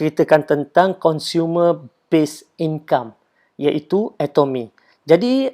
menceritakan tentang consumer based income, iaitu Atomy. Jadi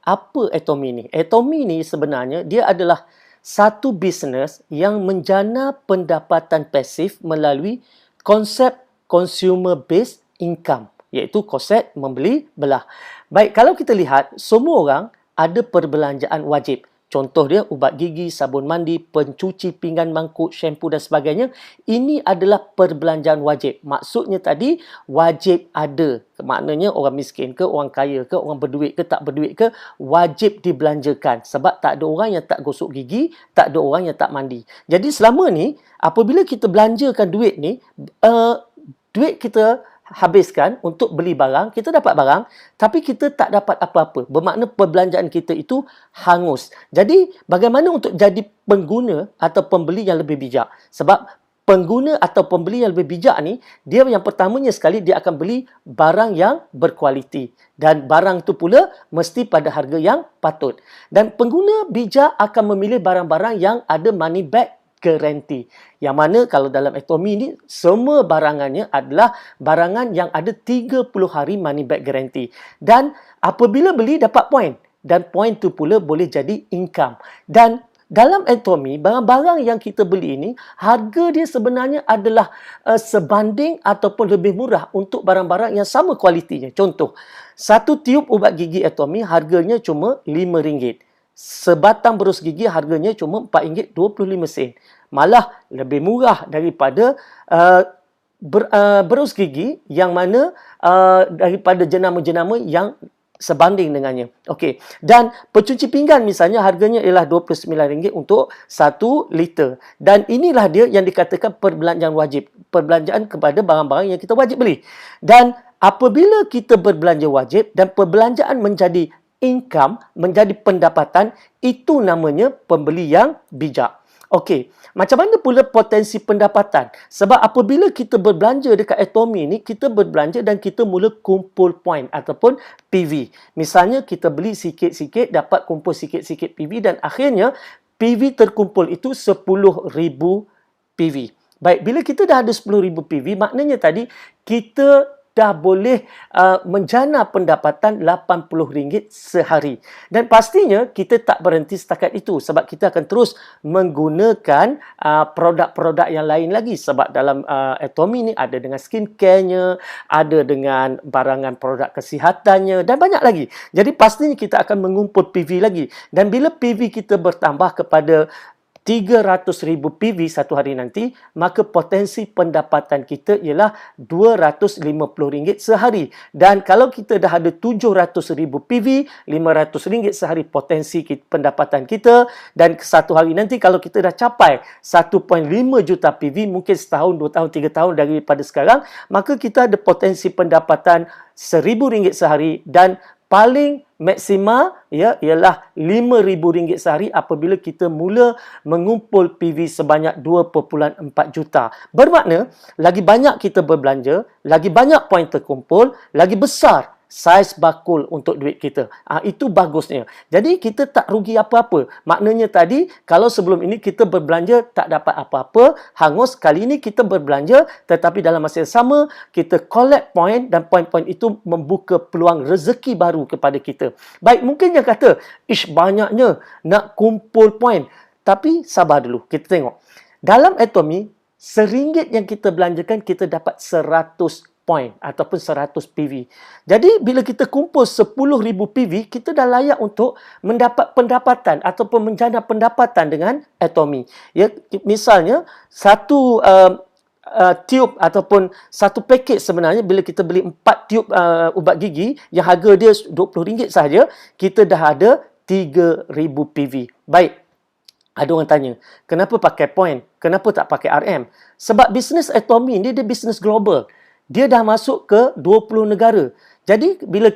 apa Atomy ni? Atomy ni sebenarnya dia adalah satu bisnes yang menjana pendapatan pasif melalui konsep consumer based income, iaitu konsep membeli belah. Baik, kalau kita lihat semua orang ada perbelanjaan wajib. Contoh dia ubat gigi, sabun mandi, pencuci pinggan, mangkuk, shampoo dan sebagainya. Ini adalah perbelanjaan wajib. Maksudnya tadi wajib ada. Maknanya orang miskin ke, orang kaya ke, orang berduit ke, tak berduit ke, wajib dibelanjakan. Sebab tak ada orang yang tak gosok gigi, tak ada orang yang tak mandi. Jadi selama ni, apabila kita belanjakan duit ni, duit kita habiskan untuk beli barang, kita dapat barang, tapi kita tak dapat apa-apa. Bermakna perbelanjaan kita itu hangus. Jadi, bagaimana untuk jadi pengguna atau pembeli yang lebih bijak? Sebab pengguna atau pembeli yang lebih bijak ni, dia yang pertamanya sekali, dia akan beli barang yang berkualiti. Dan barang tu pula mesti pada harga yang patut. Dan pengguna bijak akan memilih barang-barang yang ada money back guarantee. Yang mana kalau dalam Atomy ni, semua barangannya adalah barangan yang ada 30 hari money back guarantee. Dan apabila beli, dapat point. Dan point tu pula boleh jadi income. Dan dalam Atomy, barang-barang yang kita beli ini, harga dia sebenarnya adalah sebanding ataupun lebih murah untuk barang-barang yang sama kualitinya. Contoh, satu tiub ubat gigi Atomy harganya cuma RM5. Sebatang berus gigi harganya cuma RM4.25. Malah lebih murah daripada berus gigi yang mana daripada jenama-jenama yang sebanding dengannya. Okey. Dan pencuci pinggan misalnya harganya ialah RM29 untuk 1 liter. Dan inilah dia yang dikatakan perbelanjaan wajib. Perbelanjaan kepada barang-barang yang kita wajib beli. Dan apabila kita berbelanja wajib dan perbelanjaan menjadi income, menjadi pendapatan, itu namanya pembeli yang bijak. Okey, macam mana pula potensi pendapatan? Sebab apabila kita berbelanja dekat Atomy ni, kita berbelanja dan kita mula kumpul point ataupun PV. Misalnya kita beli sikit-sikit, dapat kumpul sikit-sikit PV dan akhirnya PV terkumpul itu 10,000 PV. Baik, bila kita dah ada 10,000 PV, maknanya tadi kita dah boleh menjana pendapatan RM80 sehari. Dan pastinya kita tak berhenti setakat itu sebab kita akan terus menggunakan produk-produk yang lain lagi. Sebab dalam Atomy ni ada dengan skincare-nya, ada dengan barangan produk kesihatannya dan banyak lagi. Jadi pastinya kita akan mengumpul PV lagi. Dan bila PV kita bertambah kepada 300,000 PV satu hari nanti, maka potensi pendapatan kita ialah RM250 sehari. Dan kalau kita dah ada 700,000 PV, RM500 sehari potensi pendapatan kita. Dan satu hari nanti kalau kita dah capai 1.5 juta PV, mungkin setahun, 2 tahun, 3 tahun daripada sekarang, maka kita ada potensi pendapatan RM1,000 sehari dan paling maksima ialah RM5,000 sehari apabila kita mula mengumpul PV sebanyak 2.4 juta. Bermakna, lagi banyak kita berbelanja, lagi banyak poin terkumpul, lagi besar saiz bakul untuk duit kita. Itu bagusnya. Jadi, kita tak rugi apa-apa. Maknanya tadi, kalau sebelum ini kita berbelanja tak dapat apa-apa, hangus. Kali ini kita berbelanja, tetapi dalam masa yang sama, kita collect point dan point-point itu membuka peluang rezeki baru kepada kita. Baik, mungkin yang kata, banyaknya nak kumpul point. Tapi, sabar dulu. Kita tengok. Dalam Atomy, RM1 yang kita belanjakan, kita dapat 100 point ataupun 100 PV. Jadi, bila kita kumpul 10,000 PV, kita dah layak untuk mendapat pendapatan ataupun menjana pendapatan dengan Atomy. Ya, misalnya, satu tiub ataupun satu paket sebenarnya, bila kita beli 4 tiub ubat gigi yang harga dia RM20 sahaja, kita dah ada 3,000 PV. Baik. Ada orang tanya, kenapa pakai point? Kenapa tak pakai RM? Sebab bisnes Atomy ni dia bisnes global. Dia dah masuk ke 20 negara. Jadi, bila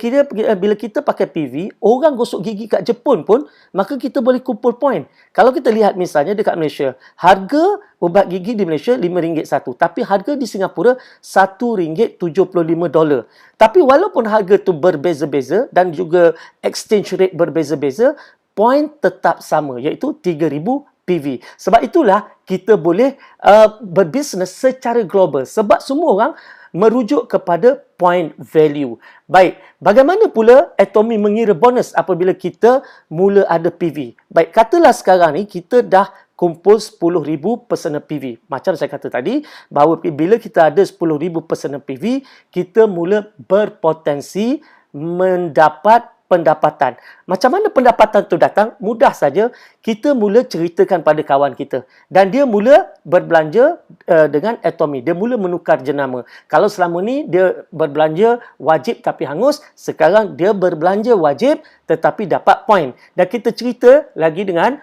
kita pakai PV, orang gosok gigi kat Jepun pun, maka kita boleh kumpul point. Kalau kita lihat misalnya dekat Malaysia, harga ubat gigi di Malaysia RM5 satu. Tapi harga di Singapura $1.75. Tapi walaupun harga tu berbeza-beza dan juga exchange rate berbeza-beza, point tetap sama, iaitu 3,000 PV. Sebab itulah kita boleh berbisnes secara global. Sebab semua orang merujuk kepada point value. Baik, bagaimana pula Atomy mengira bonus apabila kita mula ada PV? Baik, katalah sekarang ni kita dah kumpul 10,000 personal PV. Macam saya kata tadi, bahawa bila kita ada 10,000 personal PV, kita mula berpotensi mendapat pendapatan. Macam mana pendapatan tu datang? Mudah saja, kita mula ceritakan pada kawan kita. Dan dia mula berbelanja dengan Atomy. Dia mula menukar jenama. Kalau selama ni dia berbelanja wajib tapi hangus, sekarang dia berbelanja wajib tetapi dapat poin. Dan kita cerita lagi dengan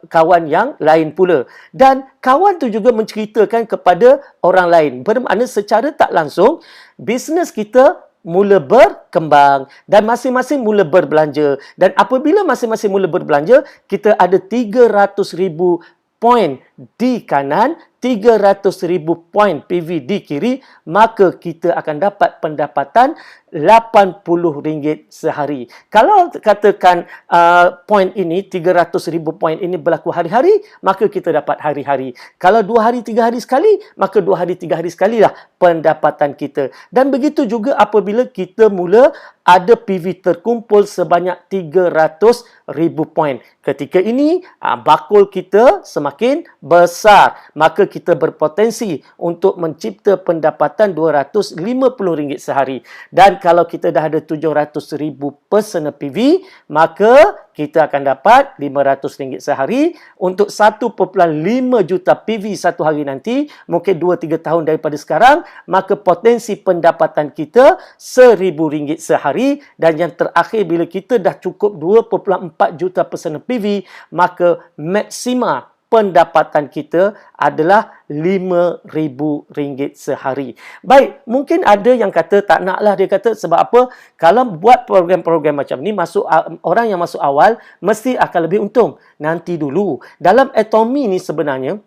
kawan yang lain pula. Dan kawan tu juga menceritakan kepada orang lain. Bermakna secara tak langsung, bisnes kita mula berkembang dan masing-masing mula berbelanja. Dan apabila masing-masing mula berbelanja, kita ada 300,000 poin di kanan, 300,000 poin PV di kiri, maka kita akan dapat pendapatan RM80 sehari. Kalau katakan poin ini, 300,000 poin ini berlaku hari-hari, maka kita dapat hari-hari. Kalau 2 hari, 3 hari sekali, maka 2 hari, 3 hari sekalilah pendapatan kita. Dan begitu juga apabila kita mula ada PV terkumpul sebanyak 300,000 poin. Ketika ini, bakul kita semakin besar. Maka kita berpotensi untuk mencipta pendapatan RM250 sehari. Dan kalau kita dah ada 700,000 personal PV, maka kita akan dapat RM500 sehari. Untuk 1.5 juta PV satu hari nanti, mungkin 2-3 tahun daripada sekarang, maka potensi pendapatan kita RM1,000 sehari. Dan yang terakhir, bila kita dah cukup 2.4 juta personal PV, maka maksima pendapatan kita adalah RM5,000 sehari. Baik, mungkin ada yang kata tak naklah, dia kata sebab apa? Kalau buat program-program macam ni, orang yang masuk awal mesti akan lebih untung. Nanti dulu. Dalam Atomy ni sebenarnya,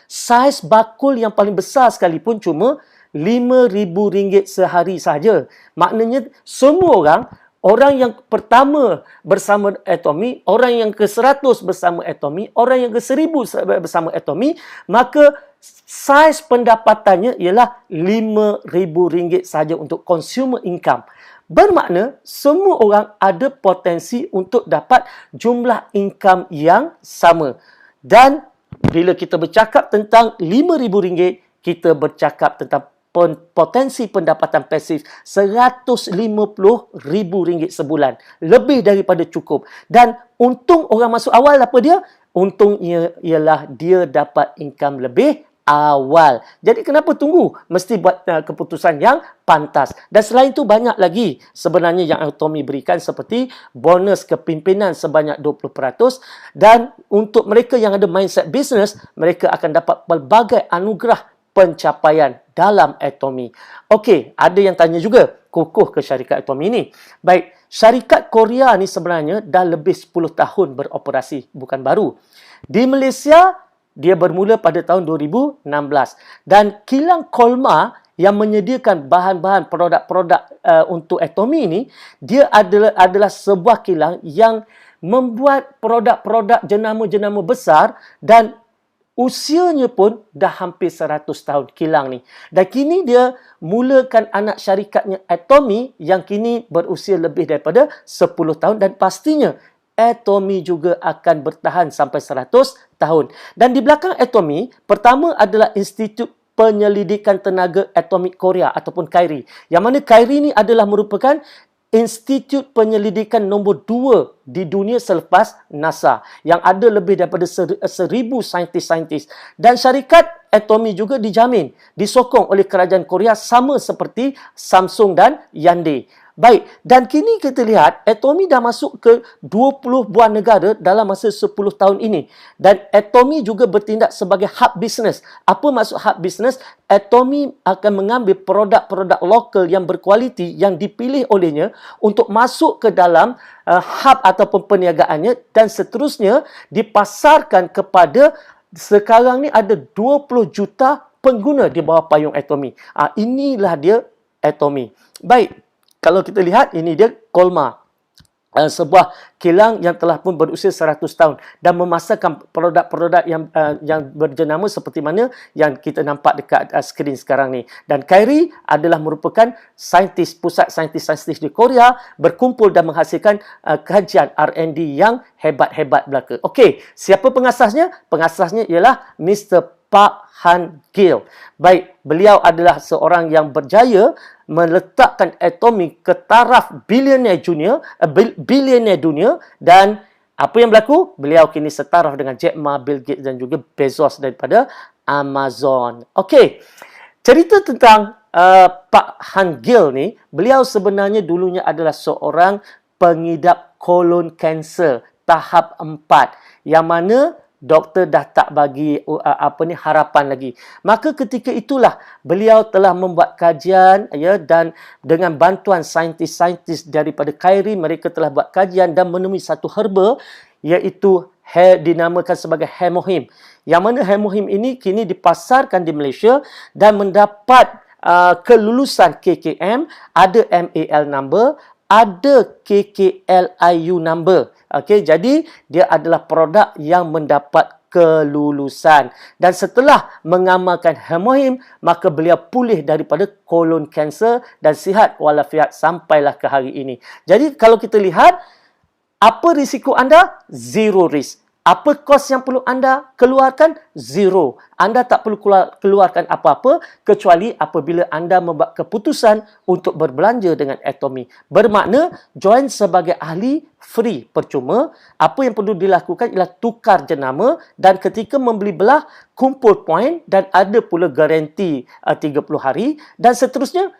saiz bakul yang paling besar sekalipun cuma RM5,000 sehari saja. Maknanya semua orang yang pertama bersama Atomy, orang yang ke-100 bersama Atomy, orang yang ke-1,000 bersama Atomy, maka saiz pendapatannya ialah RM5,000 saja untuk consumer income. Bermakna semua orang ada potensi untuk dapat jumlah income yang sama. Dan bila kita bercakap tentang RM5,000, kita bercakap tentang potensi pendapatan pasif RM150,000 sebulan. Lebih daripada cukup. Dan untung orang masuk awal apa dia? Untungnya ialah dia dapat income lebih awal. Jadi kenapa tunggu? Mesti buat keputusan yang pantas. Dan selain itu banyak lagi sebenarnya yang Atomy berikan, seperti bonus kepimpinan sebanyak 20%. Dan untuk mereka yang ada mindset bisnes, mereka akan dapat pelbagai anugerah pencapaian dalam Atomy. Okey, ada yang tanya juga, kukuh ke syarikat Atomy ni? Baik, syarikat Korea ni sebenarnya dah lebih 10 tahun beroperasi, bukan baru. Di Malaysia, dia bermula pada tahun 2016. Dan kilang Kolma yang menyediakan bahan-bahan produk-produk untuk Atomy ni, dia adalah sebuah kilang yang membuat produk-produk jenama-jenama besar dan usianya pun dah hampir 100 tahun kilang ni. Dan kini dia mulakan anak syarikatnya Atomy yang kini berusia lebih daripada 10 tahun dan pastinya Atomy juga akan bertahan sampai 100 tahun. Dan di belakang Atomy, pertama adalah Institut Penyelidikan Tenaga Atomik Korea ataupun KAIRI. Yang mana KAIRI ni adalah merupakan institut penyelidikan nombor 2 di dunia selepas NASA, yang ada lebih daripada 1,000 saintis-saintis. Dan syarikat Atomy juga dijamin, disokong oleh kerajaan Korea sama seperti Samsung dan Hyundai. Baik, dan kini kita lihat Atomy dah masuk ke 20 buah negara dalam masa 10 tahun ini. Dan Atomy juga bertindak sebagai hub bisnes. Apa maksud hub bisnes? Atomy akan mengambil produk-produk lokal yang berkualiti yang dipilih olehnya untuk masuk ke dalam hub ataupun perniagaannya dan seterusnya dipasarkan kepada, sekarang ni ada 20 juta pengguna di bawah payung Atomy. Inilah dia Atomy. Baik. Kalau kita lihat, ini dia Kolma. sebuah kilang yang telah pun berusia 100 tahun dan memasarkan produk-produk yang berjenama seperti mana yang kita nampak dekat skrin sekarang ni. Dan Kyrie adalah merupakan pusat saintis-saintis di Korea berkumpul dan menghasilkan kajian R&D yang hebat-hebat belaka. Okey, siapa pengasasnya? Pengasasnya ialah Mr. Park Han-gil. Baik, beliau adalah seorang yang berjaya meletakkan atomi ke taraf bilioner dunia dan apa yang berlaku? Beliau kini setaraf dengan Jack Ma, Bill Gates dan juga Bezos daripada Amazon. Okey, cerita tentang Pak Han-gil ni, beliau sebenarnya dulunya adalah seorang pengidap kolon kanser tahap 4 yang mana doktor dah tak bagi harapan lagi. Maka ketika itulah beliau telah membuat kajian dan dengan bantuan saintis-saintis daripada Kyrie, mereka telah buat kajian dan menemui satu herba iaitu dinamakan sebagai hemohim. Yang mana hemohim ini kini dipasarkan di Malaysia dan mendapat kelulusan KKM, ada MAL number, ada KKLIU number. Okey, jadi dia adalah produk yang mendapat kelulusan. Dan setelah mengamalkan hemohim, maka beliau pulih daripada kolon kanser dan sihat walafiat sampailah ke hari ini. Jadi kalau kita lihat, apa risiko anda? Zero risk. Apa kos yang perlu anda keluarkan? Zero. Anda tak perlu keluarkan apa-apa kecuali apabila anda membuat keputusan untuk berbelanja dengan Atomy. Bermakna join sebagai ahli free, percuma. Apa yang perlu dilakukan ialah tukar jenama dan ketika membeli belah, kumpul poin dan ada pula garanti 30 hari dan seterusnya.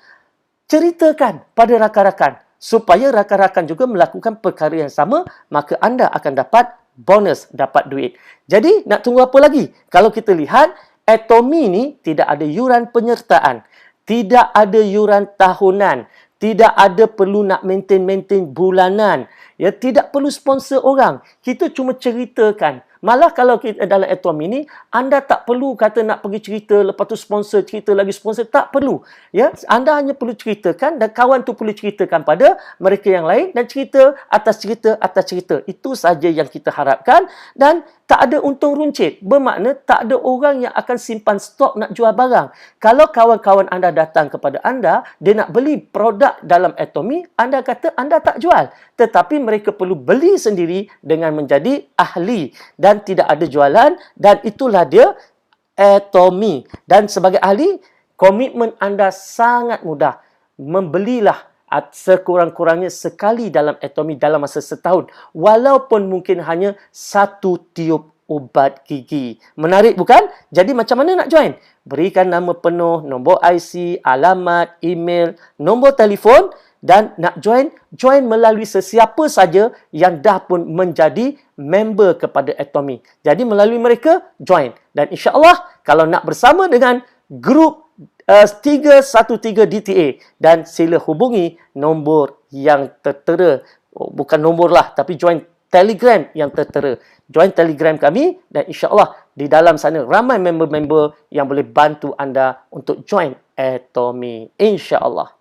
Ceritakan pada rakan-rakan supaya rakan-rakan juga melakukan perkara yang sama, maka anda akan dapat bonus, dapat duit. Jadi, nak tunggu apa lagi? Kalau kita lihat, Atomy ni tidak ada yuran penyertaan, tidak ada yuran tahunan, tidak ada perlu nak maintain bulanan, ya, tidak perlu sponsor orang. Kita cuma ceritakan. Malah kalau kita dalam Atomy ni, anda tak perlu kata nak pergi cerita, lepas tu sponsor, cerita lagi sponsor, tak perlu. Ya, anda hanya perlu ceritakan dan kawan tu perlu ceritakan pada mereka yang lain dan cerita atas cerita. Itu saja yang kita harapkan dan tak ada untung runcit. Bermakna tak ada orang yang akan simpan stok nak jual barang. Kalau kawan-kawan anda datang kepada anda, dia nak beli produk dalam Atomy, anda kata anda tak jual. Tetapi mereka perlu beli sendiri dengan menjadi ahli dan tidak ada jualan dan itulah dia Atomy. Dan sebagai ahli, komitmen anda sangat mudah. Membelilah sekurang-kurangnya sekali dalam Atomy dalam masa setahun. Walaupun mungkin hanya 1 tiub ubat gigi. Menarik bukan? Jadi macam mana nak join? Berikan nama penuh, nombor IC, alamat, email, nombor telefon dan nak join melalui sesiapa saja yang dah pun menjadi member kepada Atomy. Jadi melalui mereka, join. Dan insya-Allah kalau nak bersama dengan grup 313 DTA dan sila hubungi nombor yang tertera. Bukan nombor lah, tapi join Telegram yang tertera. Join Telegram kami dan insya-Allah di dalam sana ramai member-member yang boleh bantu anda untuk join Atomy. Insya-Allah.